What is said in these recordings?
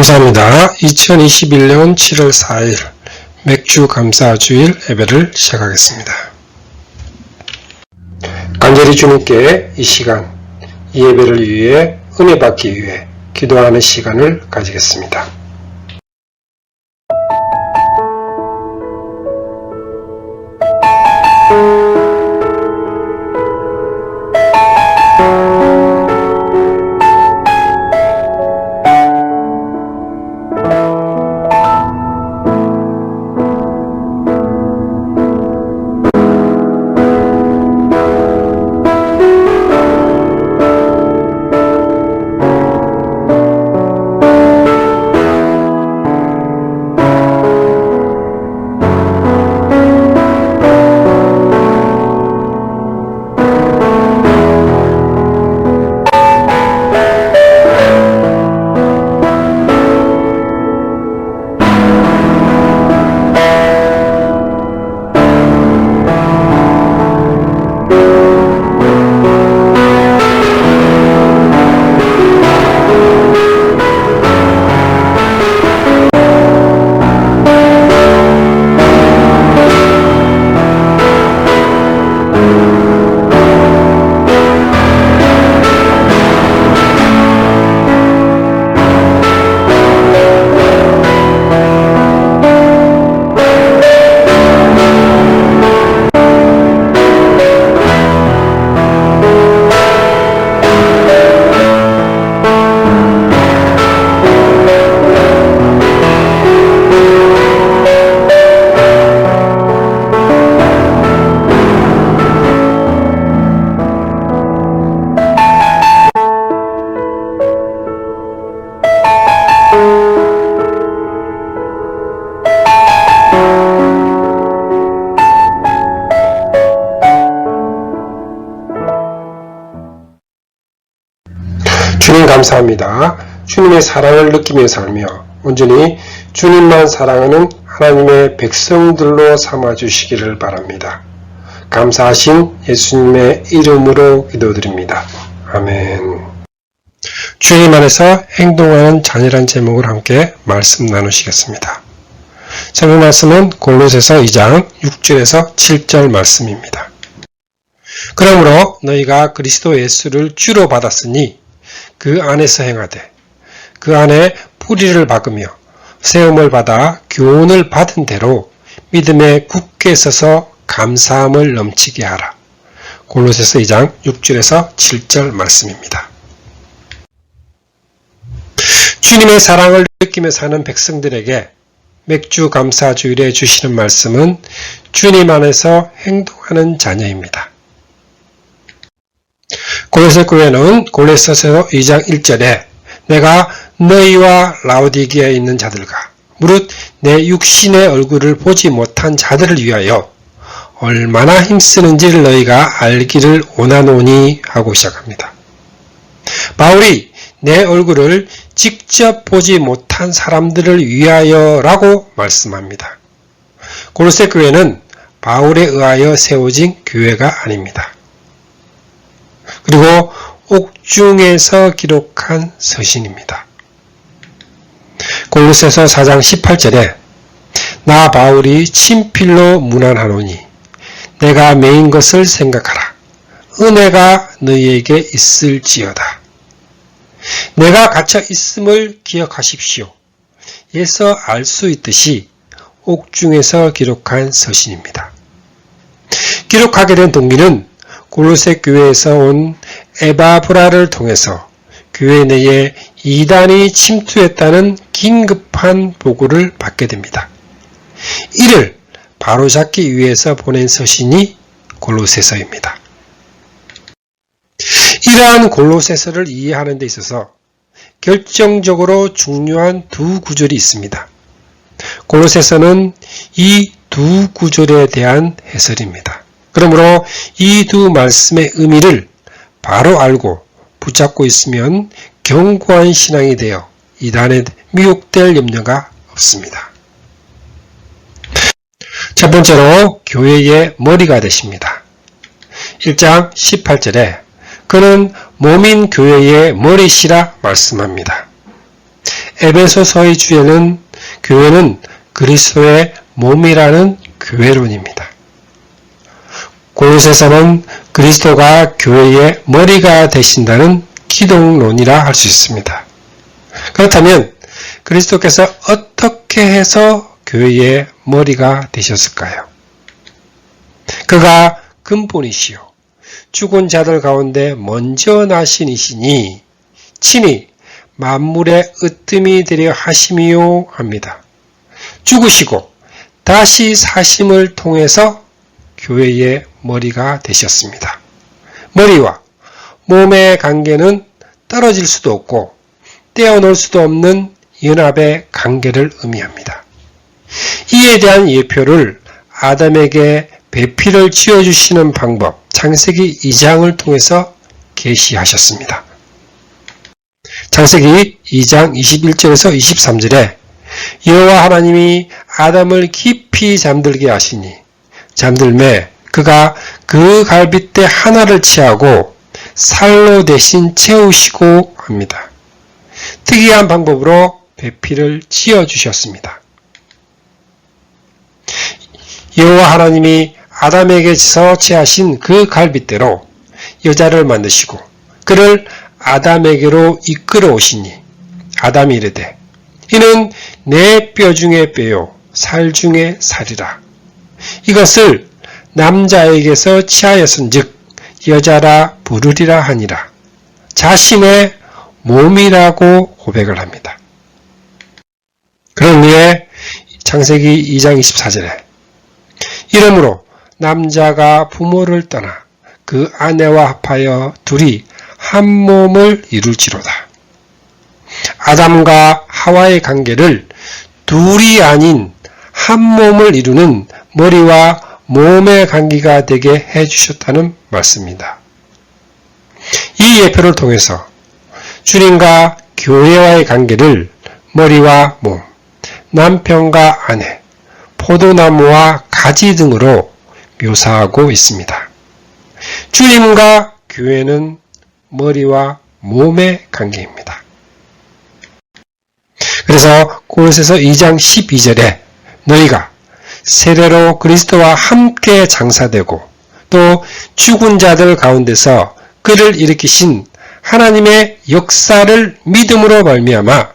감사합니다. 2021년 7월 4일 맥주 감사주일 예배를 시작하겠습니다. 간절히 주님께 이 시간, 이 예배를 위해 은혜 받기 위해 기도하는 시간을 가지겠습니다. 주님 감사합니다. 주님의 사랑을 느끼며 살며 온전히 주님만 사랑하는 하나님의 백성들로 삼아주시기를 바랍니다. 감사하신 예수님의 이름으로 기도드립니다. 아멘. 주님 안에서 행동하는 자녀란 제목을 함께 말씀 나누시겠습니다. 제목 말씀은 골로새서 2장 6절에서 7절 말씀입니다. 그러므로 너희가 그리스도 예수를 주로 받았으니 그 안에서 행하되 그 안에 뿌리를 박으며 세움을 받아 교훈을 받은 대로 믿음에 굳게 서서 감사함을 넘치게 하라. 골로새서 2장 6절에서 7절 말씀입니다. 주님의 사랑을 느끼며 사는 백성들에게 맥주 감사주일에 주시는 말씀은 주님 안에서 행동하는 자녀입니다. 골로새 교회는 골로새서 2장 1절에 내가 너희와 라오디게아에 있는 자들과 무릇 내 육신의 얼굴을 보지 못한 자들을 위하여 얼마나 힘쓰는지를 너희가 알기를 원하노니 하고 시작합니다. 바울이 내 얼굴을 직접 보지 못한 사람들을 위하여 라고 말씀합니다. 골로새 교회는 바울에 의하여 세워진 교회가 아닙니다. 그리고 옥중에서 기록한 서신입니다. 골로새서 4장 18절에 나 바울이 친필로 문안하노니 내가 매인 것을 생각하라. 은혜가 너희에게 있을지어다. 내가 갇혀 있음을 기억하십시오. 에서 알 수 있듯이 옥중에서 기록한 서신입니다. 기록하게 된 동기는 골로새 교회에서 온 에바브라를 통해서 교회 내에 이단이 침투했다는 긴급한 보고를 받게 됩니다. 이를 바로잡기 위해서 보낸 서신이 골로새서입니다. 이러한 골로새서를 이해하는 데 있어서 결정적으로 중요한 두 구절이 있습니다. 골로새서는 이 두 구절에 대한 해설입니다. 그러므로 이 두 말씀의 의미를 바로 알고 붙잡고 있으면 견고한 신앙이 되어 이단에 미혹될 염려가 없습니다. 첫 번째로 교회의 머리가 되십니다. 1장 18절에 그는 몸인 교회의 머리시라 말씀합니다. 에베소서의 주제는 교회는 그리스도의 몸이라는 교회론입니다. 골로새서는 그리스도가 교회의 머리가 되신다는 기독론이라 할 수 있습니다. 그렇다면 그리스도께서 어떻게 해서 교회의 머리가 되셨을까요? 그가 근본이시요 죽은 자들 가운데 먼저 나신 이시니 친히 만물의 으뜸이 되려 하심이요 합니다. 죽으시고 다시 사심을 통해서 교회의 머리가 되셨습니다. 머리와 몸의 관계는 떨어질 수도 없고 떼어놓을 수도 없는 연합의 관계를 의미합니다. 이에 대한 예표를 아담에게 배필을 지어주시는 방법, 창세기 2장을 통해서 계시하셨습니다. 창세기 2장 21절에서 23절에 여호와 하나님이 아담을 깊이 잠들게 하시니 잠들매 그가 그 갈빗대 하나를 취하고 살로 대신 채우시고 합니다. 특이한 방법으로 배필을 지어주셨습니다. 여호와 하나님이 아담에게서 취하신 그 갈빗대로 여자를 만드시고 그를 아담에게로 이끌어 오시니 아담이 이르되 이는 내 뼈 중에 뼈요 살 중에 살이라. 이것을 남자에게서 취하였은즉 여자라 부르리라 하니라. 자신의 몸이라고 고백을 합니다. 그런 후에 창세기 2장 24절에 이러므로 남자가 부모를 떠나 그 아내와 합하여 둘이 한 몸을 이룰지로다. 아담과 하와의 관계를 둘이 아닌 한 몸을 이루는 머리와 몸의 관계가 되게 해주셨다는 말씀입니다. 이 예표를 통해서 주님과 교회와의 관계를 머리와 몸, 남편과 아내, 포도나무와 가지 등으로 묘사하고 있습니다. 주님과 교회는 머리와 몸의 관계입니다. 그래서 골로새서 2장 12절에 너희가 세례로 그리스도와 함께 장사되고 또 죽은 자들 가운데서 그를 일으키신 하나님의 역사를 믿음으로 말미암아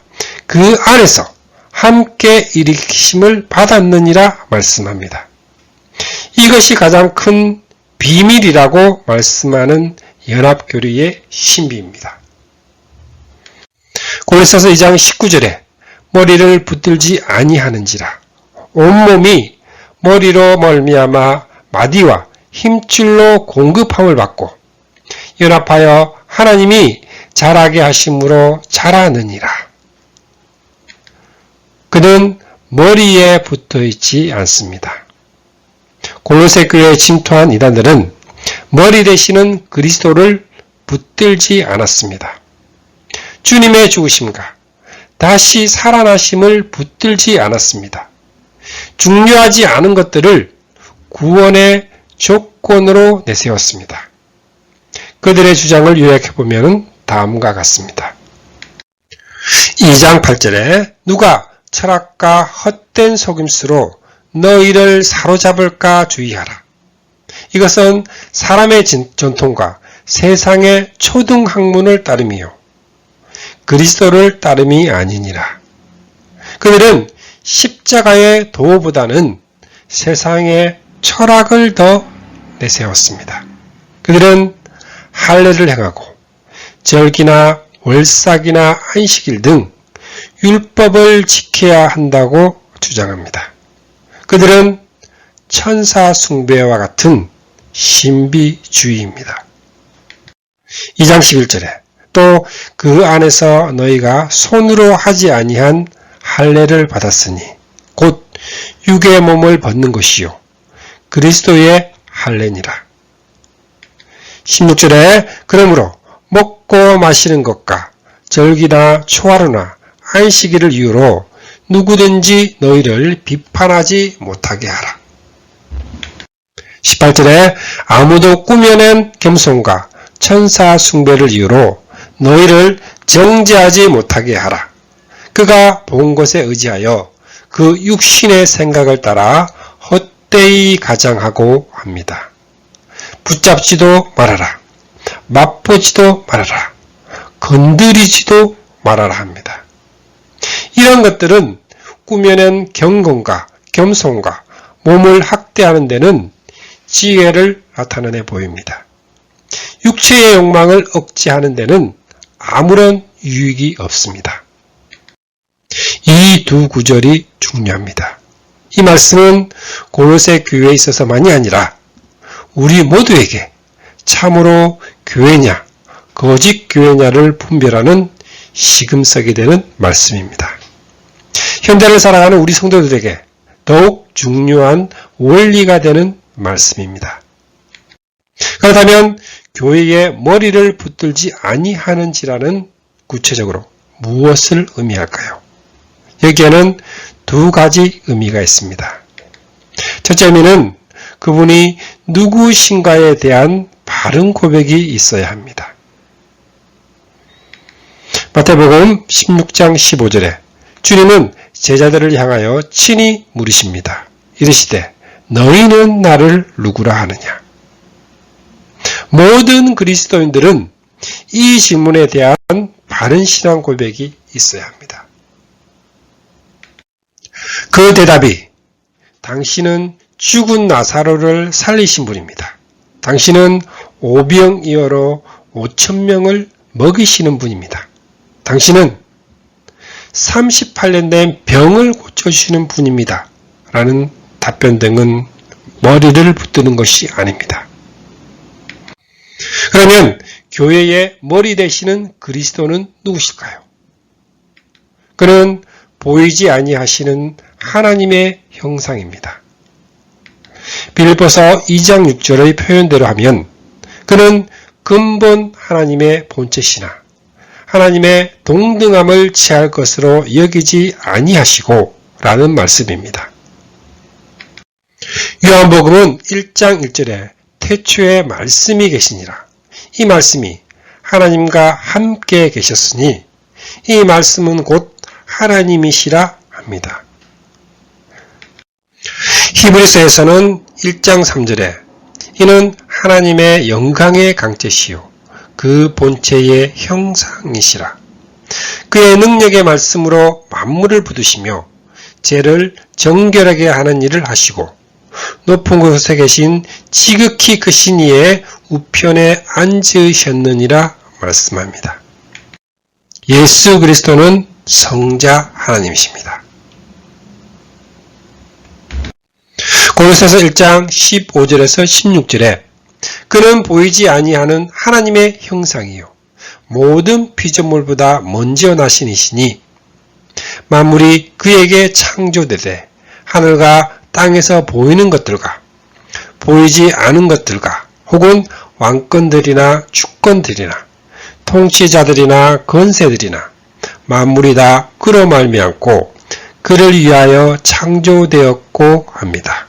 그 안에서 함께 일으키심을 받았느니라 말씀합니다. 이것이 가장 큰 비밀이라고 말씀하는 연합교리의 신비입니다. 골로새서 2장 19절에 머리를 붙들지 아니하는지라 온몸이 머리로 말미암아 마디와 힘줄로 공급함을 받고 연합하여 하나님이 자라게 하심으로 자라느니라. 그는 머리에 붙어있지 않습니다. 골로새 교회에 침투한 이단들은 머리 되시는 그리스도를 붙들지 않았습니다. 주님의 죽으심과 다시 살아나심을 붙들지 않았습니다. 중요하지 않은 것들을 구원의 조건으로 내세웠습니다. 그들의 주장을 요약해보면 다음과 같습니다. 2장 8절에 누가 철학과 헛된 속임수로 너희를 사로잡을까 주의하라. 이것은 사람의 전통과 세상의 초등학문을 따름이요 그리스도를 따름이 아니니라. 그들은 십자가의 도보다는 세상의 철학을 더 내세웠습니다. 그들은 할례를 행하고 절기나 월삭이나 안식일 등 율법을 지켜야 한다고 주장합니다. 그들은 천사 숭배와 같은 신비주의입니다. 2장 11절에 또 그 안에서 너희가 손으로 하지 아니한 할례를 받았으니 곧 육의 몸을 벗는 것이요 그리스도의 할례니라. 16절에 그러므로 먹고 마시는 것과 절기나 초하루나 안식일을 이유로 누구든지 너희를 비판하지 못하게 하라. 18절에 아무도 꾸며낸 겸손과 천사 숭배를 이유로 너희를 정죄하지 못하게 하라. 그가 본 것에 의지하여 그 육신의 생각을 따라 헛되이 가장하고 합니다. 붙잡지도 말아라. 맛보지도 말아라. 건드리지도 말아라 합니다. 이런 것들은 꾸며낸 경건과 겸손과 몸을 학대하는 데는 지혜를 나타내 보입니다. 육체의 욕망을 억제하는 데는 아무런 유익이 없습니다. 이 두 구절이 중요합니다. 이 말씀은 골로새 교회에 있어서만이 아니라 우리 모두에게 참으로 교회냐 거짓 교회냐를 분별하는 시금석이 되는 말씀입니다. 현대를 살아가는 우리 성도들에게 더욱 중요한 원리가 되는 말씀입니다. 그렇다면 교회에 머리를 붙들지 아니하는지라는 구체적으로 무엇을 의미할까요? 여기에는 두 가지 의미가 있습니다. 첫째 의미는 그분이 누구신가에 대한 바른 고백이 있어야 합니다. 마태복음 16장 15절에 주님은 제자들을 향하여 친히 물으십니다. 이르시되 너희는 나를 누구라 하느냐? 모든 그리스도인들은 이 질문에 대한 바른 신앙 고백이 있어야 합니다. 그 대답이 당신은 죽은 나사로를 살리신 분입니다. 당신은 오병이어로 5,000명을 먹이시는 분입니다. 당신은 38년 된 병을 고쳐주시는 분입니다. 라는 답변 등은 머리를 붙드는 것이 아닙니다. 그러면 교회의 머리 되시는 그리스도는 누구실까요? 그는 보이지 아니하시는 하나님의 형상입니다. 빌립보서 2장 6절의 표현대로 하면 그는 근본 하나님의 본체시나 하나님의 동등함을 취할 것으로 여기지 아니하시고 라는 말씀입니다. 요한복음은 1장 1절에 태초에 말씀이 계시니라. 이 말씀이 하나님과 함께 계셨으니 이 말씀은 곧 하나님이시라 합니다. 히브리서에서는 1장 3절에 이는 하나님의 영광의 강체시요 그 본체의 형상이시라. 그의 능력의 말씀으로 만물을 부두시며 죄를 정결하게 하는 일을 하시고 높은 곳에 계신 지극히 크신 이의 우편에 앉으셨느니라 말씀합니다. 예수 그리스도는 성자 하나님이십니다. 골로새서 1장 15절에서 16절에 그는 보이지 아니하는 하나님의 형상이요 모든 피조물보다 먼저 나신 이시니 만물이 그에게 창조되되 하늘과 땅에서 보이는 것들과 보이지 않은 것들과 혹은 왕권들이나 주권들이나 통치자들이나 권세들이나 만물이 다 그로 말미암고 그를 위하여 창조되었고 합니다.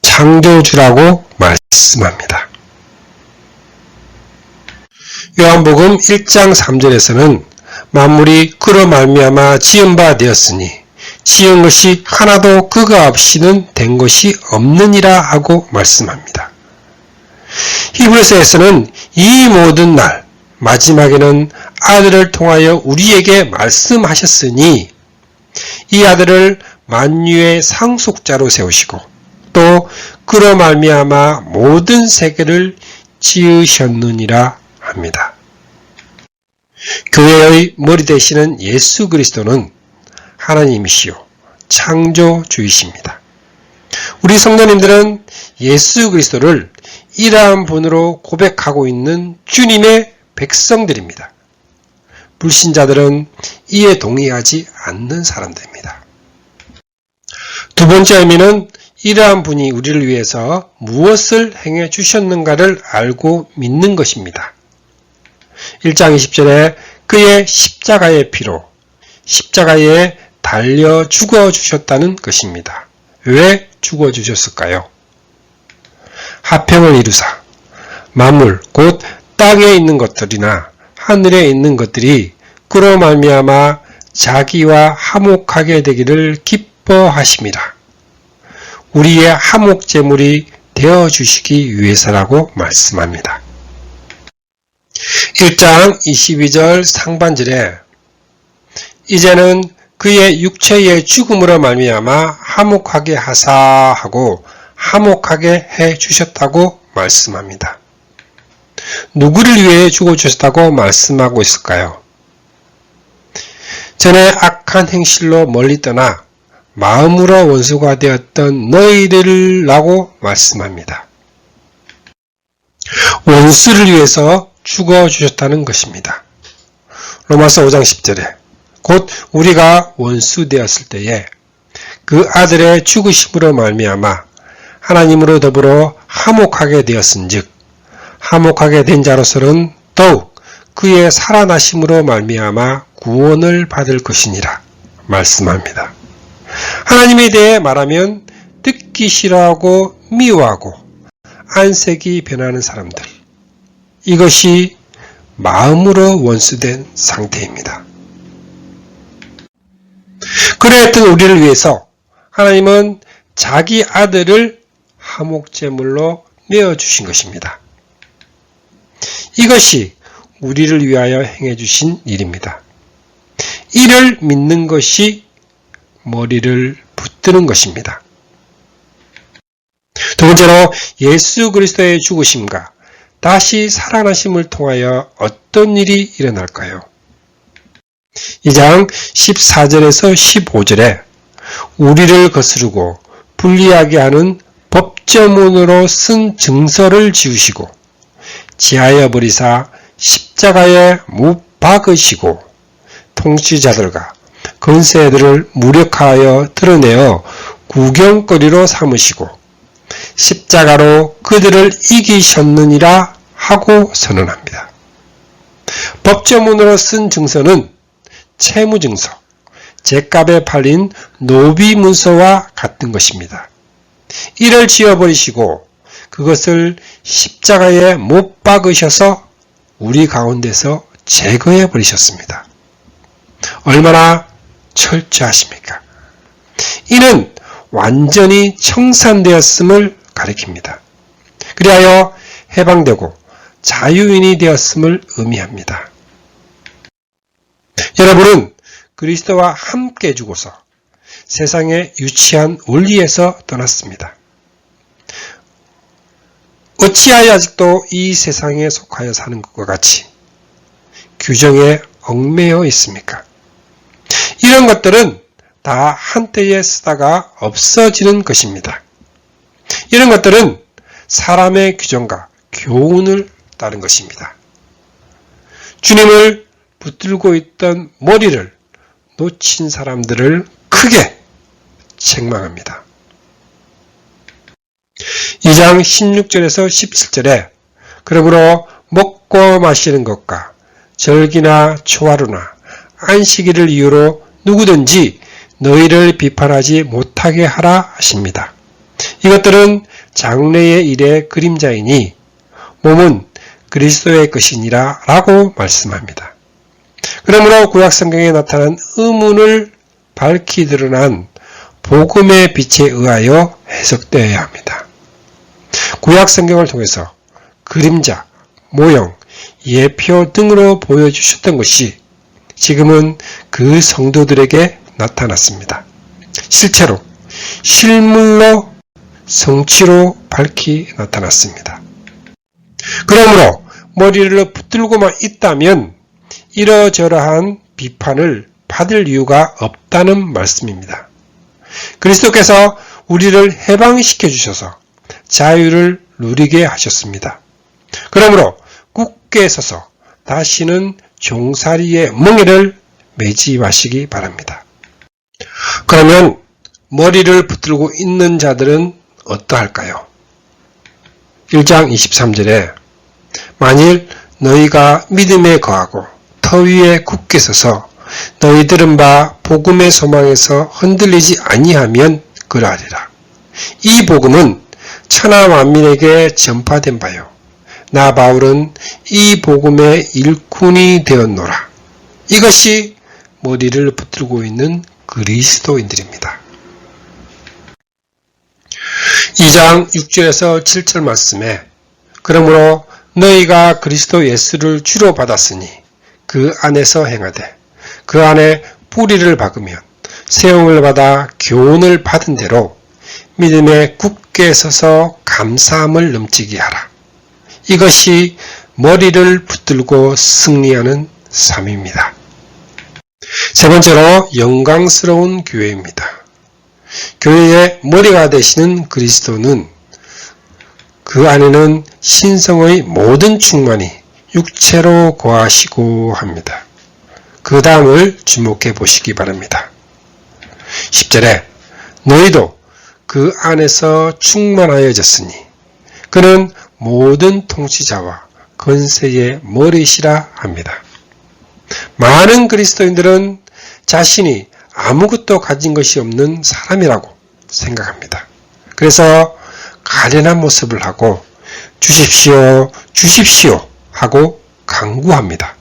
창조주라고 말씀합니다. 요한복음 1장 3절에서는 만물이 그로 말미암아 지은 바 되었으니 지은 것이 하나도 그가 없이는 된 것이 없느니라 하고 말씀합니다. 히브리서에서는 이 모든 날 마지막에는 아들을 통하여 우리에게 말씀하셨으니 이 아들을 만유의 상속자로 세우시고 또 그로 말미암아 모든 세계를 지으셨느니라 합니다. 교회의 머리 되시는 예수 그리스도는 하나님이시요 창조주이십니다. 우리 성도님들은 예수 그리스도를 이러한 분으로 고백하고 있는 주님의 백성들입니다. 불신자들은 이에 동의하지 않는 사람들입니다. 두 번째 의미는 이러한 분이 우리를 위해서 무엇을 행해 주셨는가를 알고 믿는 것입니다. 1장 20절에 그의 십자가의 피로 십자가에 달려 죽어주셨다는 것입니다. 왜 죽어주셨을까요? 화평을 이루사 만물 곧 땅에 있는 것들이나 하늘에 있는 것들이 그로 말미암아 자기와 화목하게 되기를 기뻐하심이라. 우리의 화목제물이 되어주시기 위해서라고 말씀합니다. 1장 22절 상반절에 이제는 그의 육체의 죽음으로 말미암아 화목하게 하사 하고 화목하게 해주셨다고 말씀합니다. 누구를 위해 죽어주셨다고 말씀하고 있을까요? 전에 악한 행실로 멀리 떠나 마음으로 원수가 되었던 너희들이라고 말씀합니다. 원수를 위해서 죽어주셨다는 것입니다. 로마서 5장 10절에 곧 우리가 원수 되었을 때에 그 아들의 죽으심으로 말미암아 하나님으로 더불어 화목하게 되었은즉 화목하게 된 자로서는 더욱 그의 살아나심으로 말미암아 구원을 받을 것이니라 말씀합니다. 하나님에 대해 말하면 듣기 싫어하고 미워하고 안색이 변하는 사람들, 이것이 마음으로 원수된 상태입니다. 그러했던 우리를 위해서 하나님은 자기 아들을 화목제물로 내어주신 것입니다. 이것이 우리를 위하여 행해주신 일입니다. 이를 믿는 것이 머리를 붙드는 것입니다. 두 번째로 예수 그리스도의 죽으심과 다시 살아나심을 통하여 어떤 일이 일어날까요? 2장 14절에서 15절에 우리를 거스르고 불리하게 하는 법조문으로 쓴 증서를 지우시고 지하여 버리사 십자가에 못 박으시고 통치자들과 권세들을 무력하여 드러내어 구경거리로 삼으시고 십자가로 그들을 이기셨느니라 하고 선언합니다. 법조문으로 쓴 증서는 채무증서, 죗값에 팔린 노비문서와 같은 것입니다. 이를 지워버리시고 그것을 십자가에 못 박으셔서 우리 가운데서 제거해 버리셨습니다. 얼마나 철저하십니까? 이는 완전히 청산되었음을 가리킵니다. 그리하여 해방되고 자유인이 되었음을 의미합니다. 여러분은 그리스도와 함께 죽어서 세상의 유치한 원리에서 떠났습니다. 어찌하여 아직도 이 세상에 속하여 사는 것과 같이 규정에 얽매여 있습니까? 이런 것들은 다 한때에 쓰다가 없어지는 것입니다. 이런 것들은 사람의 규정과 교훈을 따른 것입니다. 주님을 붙들고 있던 머리를 놓친 사람들을 크게 책망합니다. 2장 16절에서 17절에 그러므로 먹고 마시는 것과 절기나 초하루나 안식일을 이유로 누구든지 너희를 비판하지 못하게 하라 하십니다. 이것들은 장래의 일의 그림자이니 몸은 그리스도의 것이니라 라고 말씀합니다. 그러므로 구약성경에 나타난 의문을 밝히 드러난 복음의 빛에 의하여 해석되어야 합니다. 구약성경을 통해서 그림자, 모형, 예표 등으로 보여주셨던 것이 지금은 그 성도들에게 나타났습니다. 실체로, 실물로, 성취로 밝히 나타났습니다. 그러므로 머리를 붙들고만 있다면 이러저러한 비판을 받을 이유가 없다는 말씀입니다. 그리스도께서 우리를 해방시켜 주셔서 자유를 누리게 하셨습니다. 그러므로 굳게 서서 다시는 종살이의 멍에를 매지 마시기 바랍니다. 그러면 머리를 붙들고 있는 자들은 어떠할까요? 1장 23절에 만일 너희가 믿음에 거하고 터 위에 굳게 서서 너희 들은 바 복음의 소망에서 흔들리지 아니하면 그러하리라. 이 복음은 천하 만민에게 전파된 바요. 나 바울은 이 복음의 일꾼이 되었노라. 이것이 머리를 붙들고 있는 그리스도인들입니다. 2장 6절에서 7절 말씀에 그러므로 너희가 그리스도 예수를 주로 받았으니 그 안에서 행하되 그 안에 뿌리를 박으면 세움을 받아 교훈을 받은 대로 믿음에 굳게 서서 감사함을 넘치게 하라. 이것이 머리를 붙들고 승리하는 삶입니다. 세 번째로 영광스러운 교회입니다. 교회의 머리가 되시는 그리스도는 그 안에는 신성의 모든 충만이 육체로 거하시고 합니다. 그 다음을 주목해 보시기 바랍니다. 10절에 너희도 그 안에서 충만하여졌으니 그는 모든 통치자와 권세의 머리시라 합니다. 많은 그리스도인들은 자신이 아무것도 가진 것이 없는 사람이라고 생각합니다. 그래서 가련한 모습을 하고 주십시오, 주십시오 하고 간구합니다.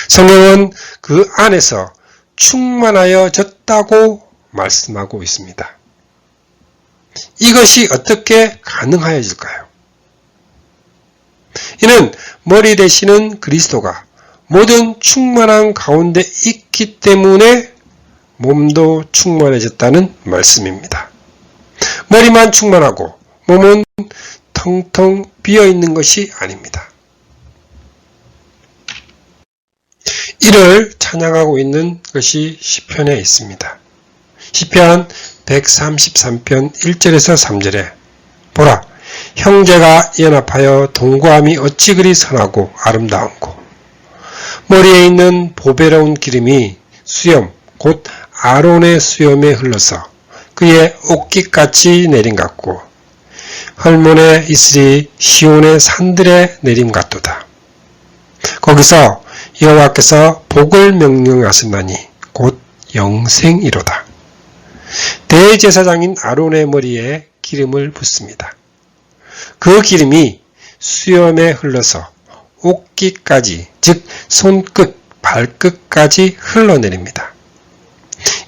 성경은 그 안에서 충만하여졌다고 말씀하고 있습니다. 이것이 어떻게 가능하여질까요? 이는 머리 되시는 그리스도가 모든 충만한 가운데 있기 때문에 몸도 충만해졌다는 말씀입니다. 머리만 충만하고 몸은 텅텅 비어있는 것이 아닙니다. 이를 찬양하고 있는 것이 시편에 있습니다. 시편 133편 1절에서 3절에 보라, 형제가 연합하여 동거함이 어찌 그리 선하고 아름다운고 머리에 있는 보배로운 기름이 수염 곧 아론의 수염에 흘러서 그의 옷깃같이 내림 같고 헐몬에 있으리 시온의 산들에 내림 같도다. 거기서 여호와께서 복을 명령하셨나니 곧 영생이로다. 대제사장인 아론의 머리에 기름을 붓습니다. 그 기름이 수염에 흘러서 옷깃까지, 즉 손끝, 발끝까지 흘러내립니다.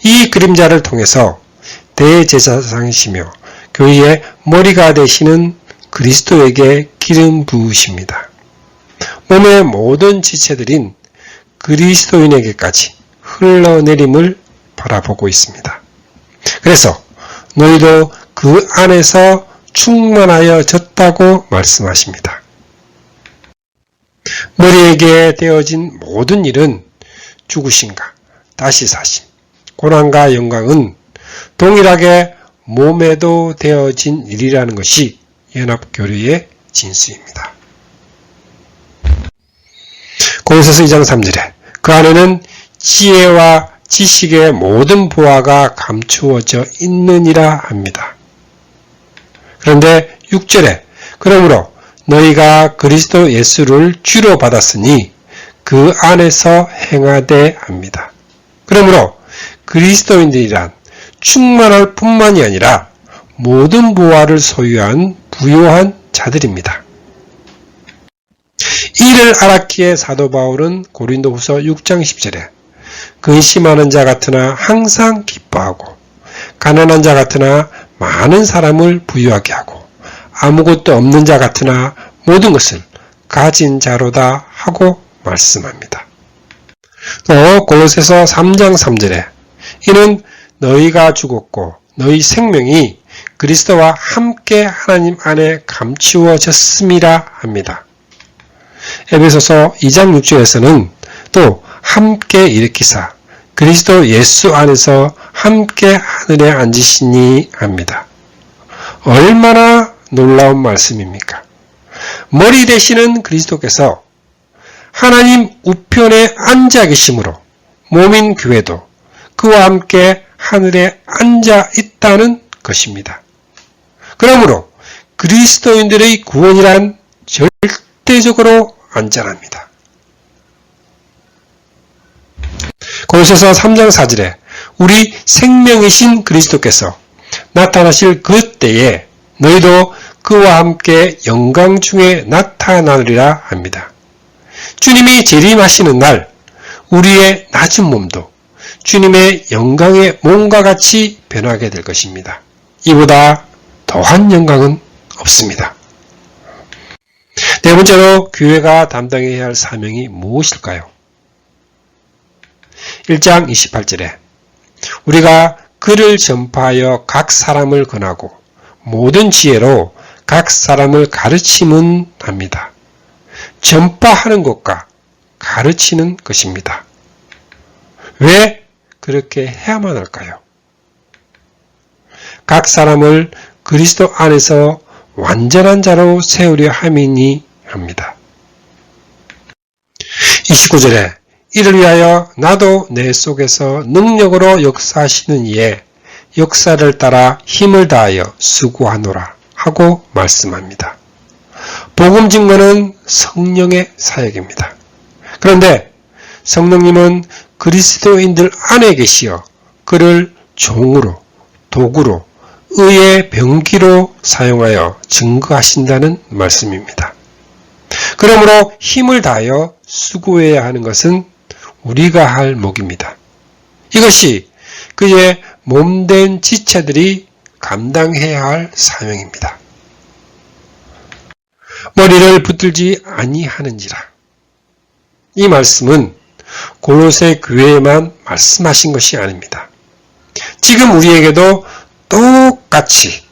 이 그림자를 통해서 대제사장이시며 교회의 머리가 되시는 그리스도에게 기름 부으십니다. 몸의 모든 지체들인 그리스도인에게까지 흘러내림을 바라보고 있습니다. 그래서 너희도 그 안에서 충만하여졌다고 말씀하십니다. 머리에게 되어진 모든 일은 죽으심과 다시 사심, 고난과 영광은 동일하게 몸에도 되어진 일이라는 것이 연합교류의 진수입니다. 고린도서 2장 3절에 그 안에는 지혜와 지식의 모든 보화가 감추어져 있느니라 합니다. 그런데 6절에 그러므로 너희가 그리스도 예수를 주로 받았으니 그 안에서 행하되 합니다. 그러므로 그리스도인들이란 충만할 뿐만이 아니라 모든 보화를 소유한 부요한 자들입니다. 이를 알았기에 사도 바울은 고린도후서 6장 10절에 근심하는 자 같으나 항상 기뻐하고 가난한 자 같으나 많은 사람을 부유하게 하고 아무것도 없는 자 같으나 모든 것을 가진 자로다 하고 말씀합니다. 또 골로새서 3장 3절에 이는 너희가 죽었고 너희 생명이 그리스도와 함께 하나님 안에 감추어졌음이라 합니다. 에베소서 2장 6절에서는 또 함께 일으키사 그리스도 예수 안에서 함께 하늘에 앉으시니 합니다. 얼마나 놀라운 말씀입니까? 머리 되시는 그리스도께서 하나님 우편에 앉아 계심으로 몸인 교회도 그와 함께 하늘에 앉아 있다는 것입니다. 그러므로 그리스도인들의 구원이란 절대적으로 안전합니다. 골로새서 3장 4절에 우리 생명이신 그리스도께서 나타나실 그때에 너희도 그와 함께 영광 중에 나타나리라 합니다. 주님이 재림하시는 날 우리의 낮은 몸도 주님의 영광의 몸과 같이 변하게 될 것입니다. 이보다 더한 영광은 없습니다. 네 번째로 교회가 담당해야 할 사명이 무엇일까요? 1장 28절에 우리가 그를 전파하여 각 사람을 권하고 모든 지혜로 각 사람을 가르치면 합니다. 전파하는 것과 가르치는 것입니다. 왜 그렇게 해야만 할까요? 각 사람을 그리스도 안에서 완전한 자로 세우려 함이니 합니다. 29절에 이를 위하여 나도 내 속에서 능력으로 역사하시는 이의 역사를 따라 힘을 다하여 수고하노라 하고 말씀합니다. 복음 증거는 성령의 사역입니다. 그런데 성령님은 그리스도인들 안에 계시어 그를 종으로, 도구로, 의의 병기로 사용하여 증거하신다는 말씀입니다. 그러므로 힘을 다하여 수고해야 하는 것은 우리가 할 몫입니다. 이것이 그의 몸된 지체들이 감당해야 할 사명입니다. 머리를 붙들지 아니하는지라. 이 말씀은 골로새 교회에만 말씀하신 것이 아닙니다. 지금 우리에게도 똑같이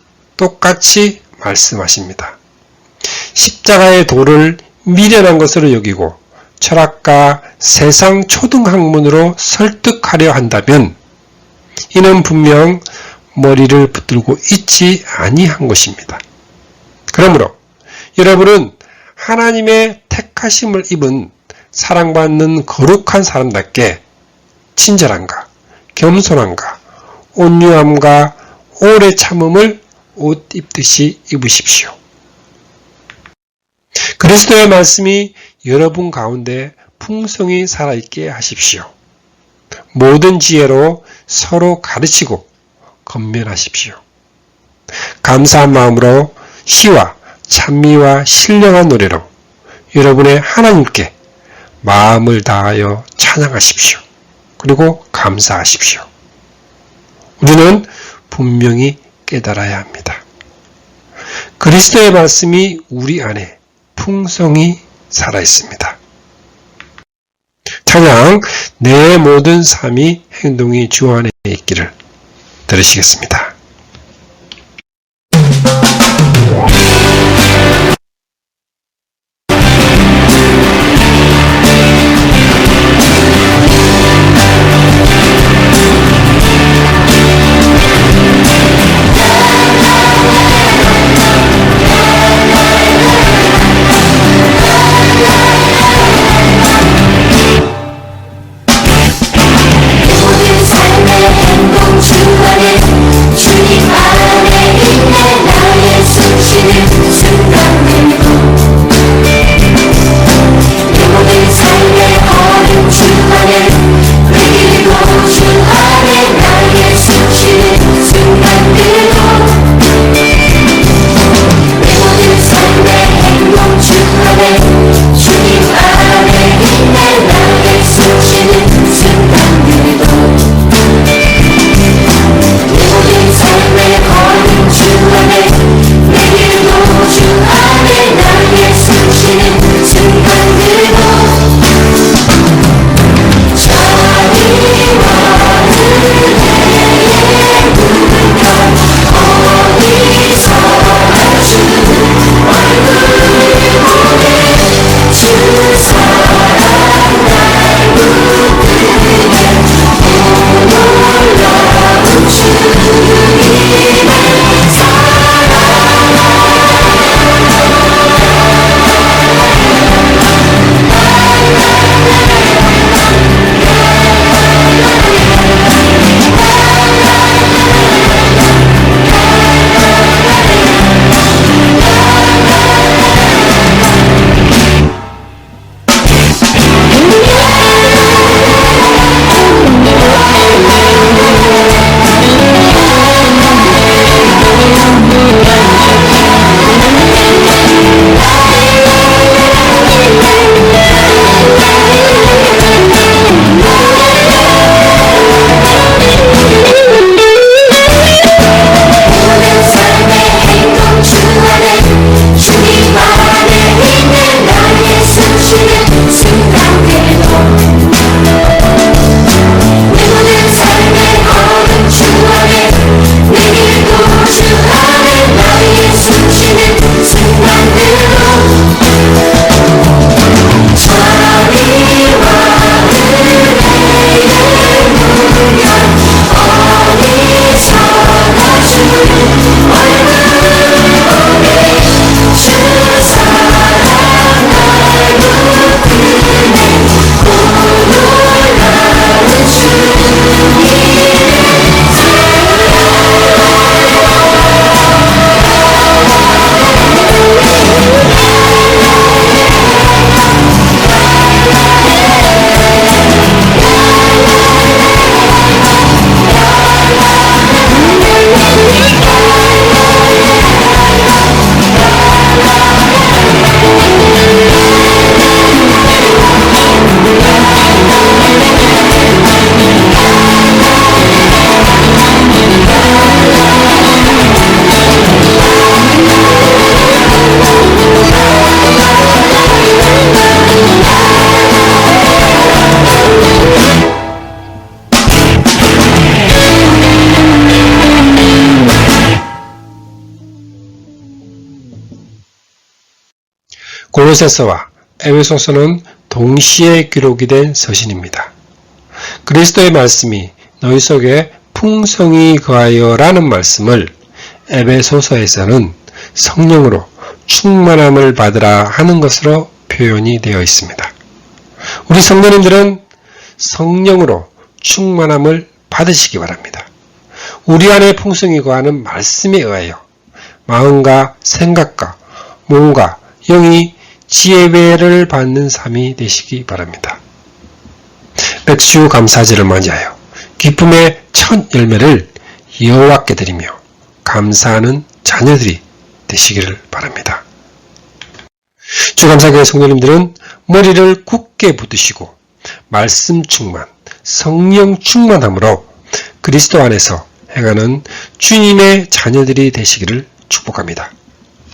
말씀하십니다. 십자가의 도를 미련한 것으로 여기고 철학과 세상 초등학문으로 설득하려 한다면 이는 분명 머리를 붙들고 있지 아니한 것입니다. 그러므로 여러분은 하나님의 택하심을 입은 사랑받는 거룩한 사람답게 친절함과 겸손함과 온유함과 오래 참음을 옷 입듯이 입으십시오. 그리스도의 말씀이 여러분 가운데 풍성히 살아있게 하십시오. 모든 지혜로 서로 가르치고 건면하십시오. 감사한 마음으로 시와 찬미와 신령한 노래로 여러분의 하나님께 마음을 다하여 찬양하십시오. 그리고 감사하십시오. 우리는 분명히 깨달아야 합니다. 그리스도의 말씀이 우리 안에 풍성히 살아있습니다. 찬양, 내 모든 삶이 행동이 주 안에 있기를 들으시겠습니다. 모든 삶의 행동 주 안에 주 골로새서와 에베소서는 동시에 기록이 된 서신입니다. 그리스도의 말씀이 너희 속에 풍성히 거하여 라는 말씀을 에베소서에서는 성령으로 충만함을 받으라 하는 것으로 표현이 되어 있습니다. 우리 성도님들은 성령으로 충만함을 받으시기 바랍니다. 우리 안에 풍성히 거하는 말씀에 의하여 마음과 생각과 몸과 영이 지혜배를 받는 삶이 되시기 바랍니다. 백주 감사절을 맞이하여 기쁨의 첫 열매를 여호와께 드리며 감사하는 자녀들이 되시기를 바랍니다. 주감사교회 성도님들은 머리를 굳게 붙드시고 말씀 충만, 성령 충만함으로 그리스도 안에서 행하는 주님의 자녀들이 되시기를 축복합니다.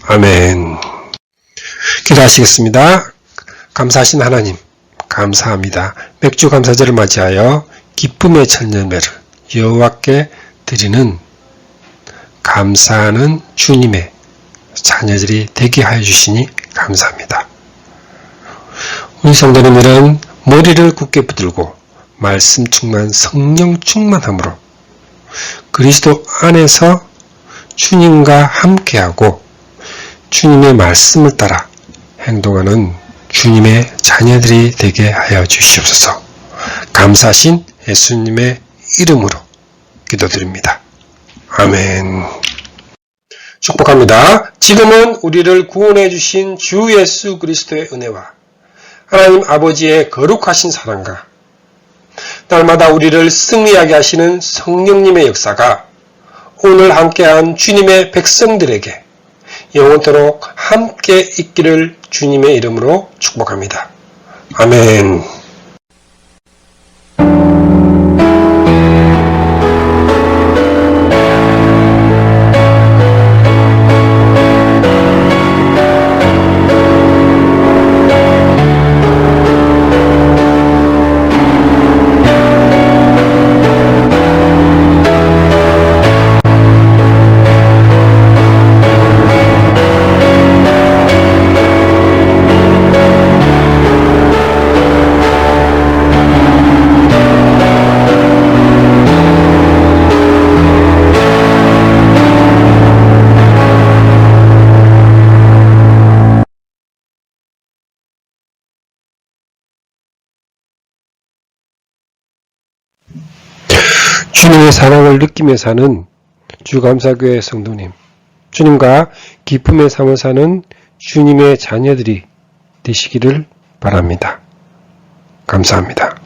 아멘. 기도하시겠습니다. 감사하신 하나님, 감사합니다. 맥주 감사절을 맞이하여 기쁨의 첫 열매를 여호와께 드리는 감사하는 주님의 자녀들이 되게 하여 주시니 감사합니다. 우리 성도님들은 머리를 굳게 붙들고 말씀 충만, 성령 충만함으로 그리스도 안에서 주님과 함께하고 주님의 말씀을 따라 행동하는 주님의 자녀들이 되게 하여 주시옵소서. 감사하신 예수님의 이름으로 기도드립니다. 아멘. 축복합니다. 지금은 우리를 구원해 주신 주 예수 그리스도의 은혜와 하나님 아버지의 거룩하신 사랑과 날마다 우리를 승리하게 하시는 성령님의 역사가 오늘 함께한 주님의 백성들에게 영원토록 함께 있기를 주님의 이름으로 축복합니다. 아멘. 주님의 사랑을 느끼며 사는 주감사교회 성도님, 주님과 기쁨의 삶을 사는 주님의 자녀들이 되시기를 바랍니다. 감사합니다.